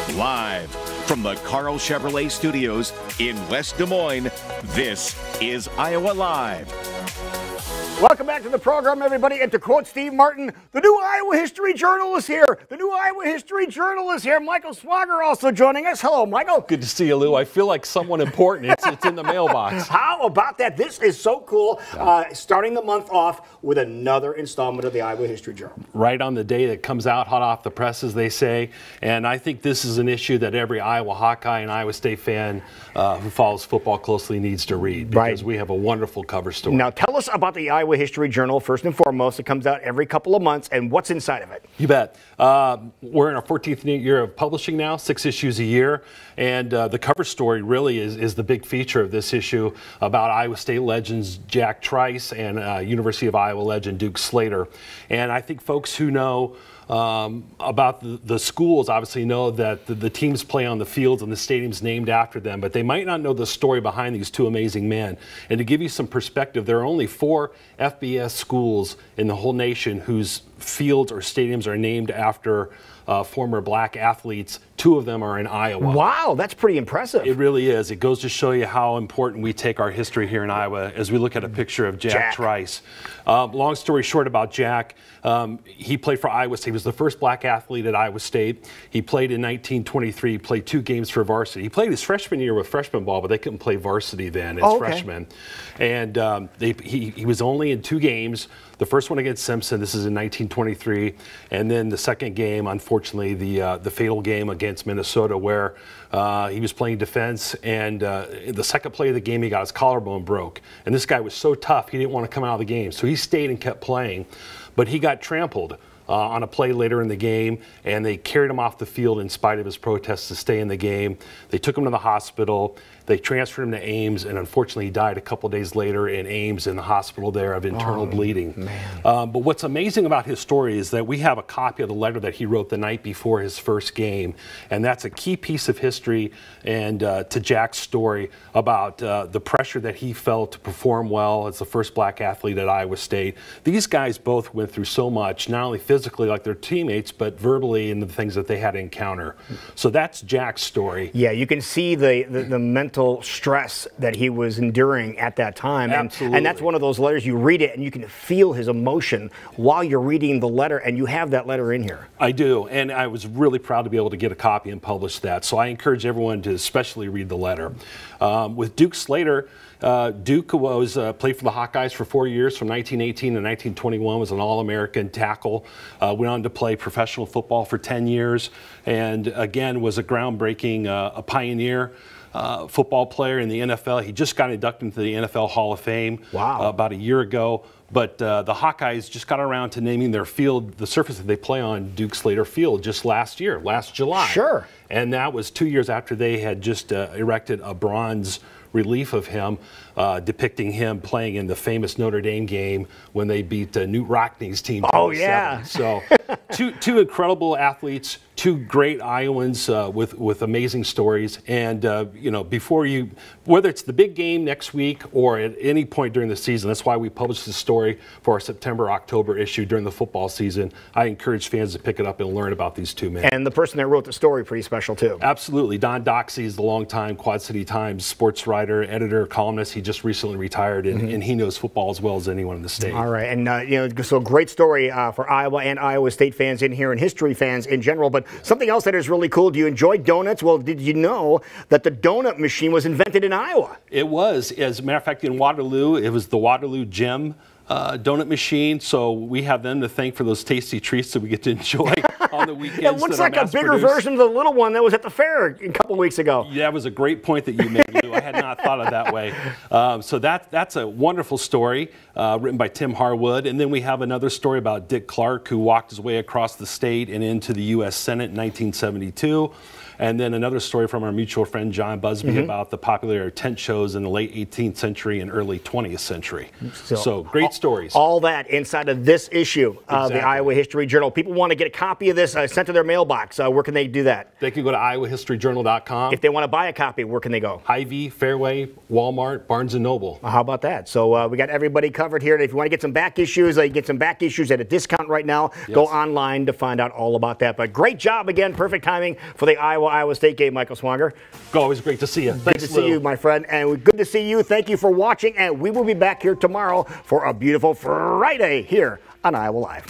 Live from the Carl Chevrolet Studios in West Des Moines, this is Iowa Live. Welcome back to the program, everybody. And to quote Steve Martin, the new Iowa History Journal is here. The new Iowa History Journal is here. Michael Swanger also joining us. Hello, Michael. Good to see you, Lou. I feel like someone important. It's in the mailbox. How about that? This is so cool. Starting the month off with another installment of the Iowa History Journal. Right on the day that comes out, hot off the press, as they say. And I think this is an issue that every Iowa Hawkeye and Iowa State fan who follows football closely needs to read, because we have a wonderful cover story. Now, tell us about the Iowa History Journal, first and foremost. It comes out every couple of months, and what's inside of it? You bet. We're in our 14th year of publishing now, 6 issues a year, and the cover story really is the big feature of this issue about Iowa State legends Jack Trice and University of Iowa legend Duke Slater. And I think folks who know about the schools obviously know that the teams play on the fields and the stadiums named after them, but they might not know the story behind these two amazing men. And to give you some perspective, there are only 4 FBS schools in the whole nation whose fields or stadiums are named after former black athletes. 2 of them are in Iowa. Wow, that's pretty impressive. It really is. It goes to show you how important we take our history here in Iowa as we look at a picture of Jack Trice. Long story short about Jack, he played for Iowa State. He was the first black athlete at Iowa State. He played in 1923, played 2 games for varsity. He played his freshman year with freshman ball, but they couldn't play varsity then as freshmen. And he was only in 2 games. The first one against Simpson, this is in 1923, and then the second game, unfortunately, the fatal game against Minnesota, where he was playing defense, and the second play of the game, he got his collarbone broke. And this guy was so tough, he didn't want to come out of the game, so he stayed and kept playing. But he got trampled on a play later in the game, and they carried him off the field in spite of his protests to stay in the game. They took him to the hospital. They transferred him to Ames, and unfortunately he died a couple days later in Ames in the hospital there of internal bleeding. But what's amazing about his story is that we have a copy of the letter that he wrote the night before his first game, and that's a key piece of history and to Jack's story about the pressure that he felt to perform well as the first black athlete at Iowa State. These guys both went through so much, not only physically like their teammates, but verbally in the things that they had to encounter. So that's Jack's story. Yeah, you can see the mental stress that he was enduring at that time. Absolutely. And that's one of those letters, you read it and you can feel his emotion while you're reading the letter, and you have that letter in here. I do, and I was really proud to be able to get a copy and publish that. So I encourage everyone to especially read the letter. With Duke Slater, Duke was played for the Hawkeyes for 4 years, from 1918 to 1921, was an All-American tackle, went on to play professional football for 10 years, and again was a groundbreaking, a pioneer football player in the NFL. He just got inducted into the NFL Hall of Fame about a year ago. But the Hawkeyes just got around to naming their field, the surface that they play on, Duke Slater Field, just last July. Sure. And that was 2 years after they had just erected a bronze relief of him, depicting him playing in the famous Notre Dame game when they beat Newt Rockney's team. Oh, yeah. So two incredible athletes, 2 great Iowans with amazing stories. And, you know, whether it's the big game next week or at any point during the season, that's why we published the story for our September-October issue during the football season. I encourage fans to pick it up and learn about these 2 men. And the person that wrote the story, pretty special too. Absolutely. Don Doxey is the longtime Quad City Times sports writer, editor, columnist. He just recently retired, and he knows football as well as anyone in the state. All right, and you know, so great story for Iowa and Iowa State fans in here, and history fans in general. But something else that is really cool. Do you enjoy donuts? Well, did you know that the donut machine was invented in Iowa? It was. As a matter of fact, in Waterloo, it was the Waterloo Gym donut machine. So we have them to thank for those tasty treats that we get to enjoy on the weekends. It looks like a bigger version of the little one that was at the fair a couple weeks ago. Yeah, that was a great point that you made, Lou. I had not thought of it that way. So that's a wonderful story written by Tim Harwood. And then we have another story about Dick Clark, who walked his way across the state and into the U.S. Senate in 1972. And then another story from our mutual friend John Busby about the popular tent shows in the late 18th century and early 20th century. So great stories. All that inside of this issue of the Iowa History Journal. People want to get a copy of this sent to their mailbox. Where can they do that? They can go to iowahistoryjournal.com. If they want to buy a copy, where can they go? Hy-Vee, Fairway, Walmart, Barnes & Noble. How about that? So we got everybody covered here. And if you want to get some back issues, you get some back issues at a discount right now. Go online to find out all about that. But great job again. Perfect timing for the Iowa Iowa State game, Michael Swanger. Always great to see you. Good to see you, my friend, and good to see you. Thank you for watching, and we will be back here tomorrow for a beautiful Friday here on Iowa Live.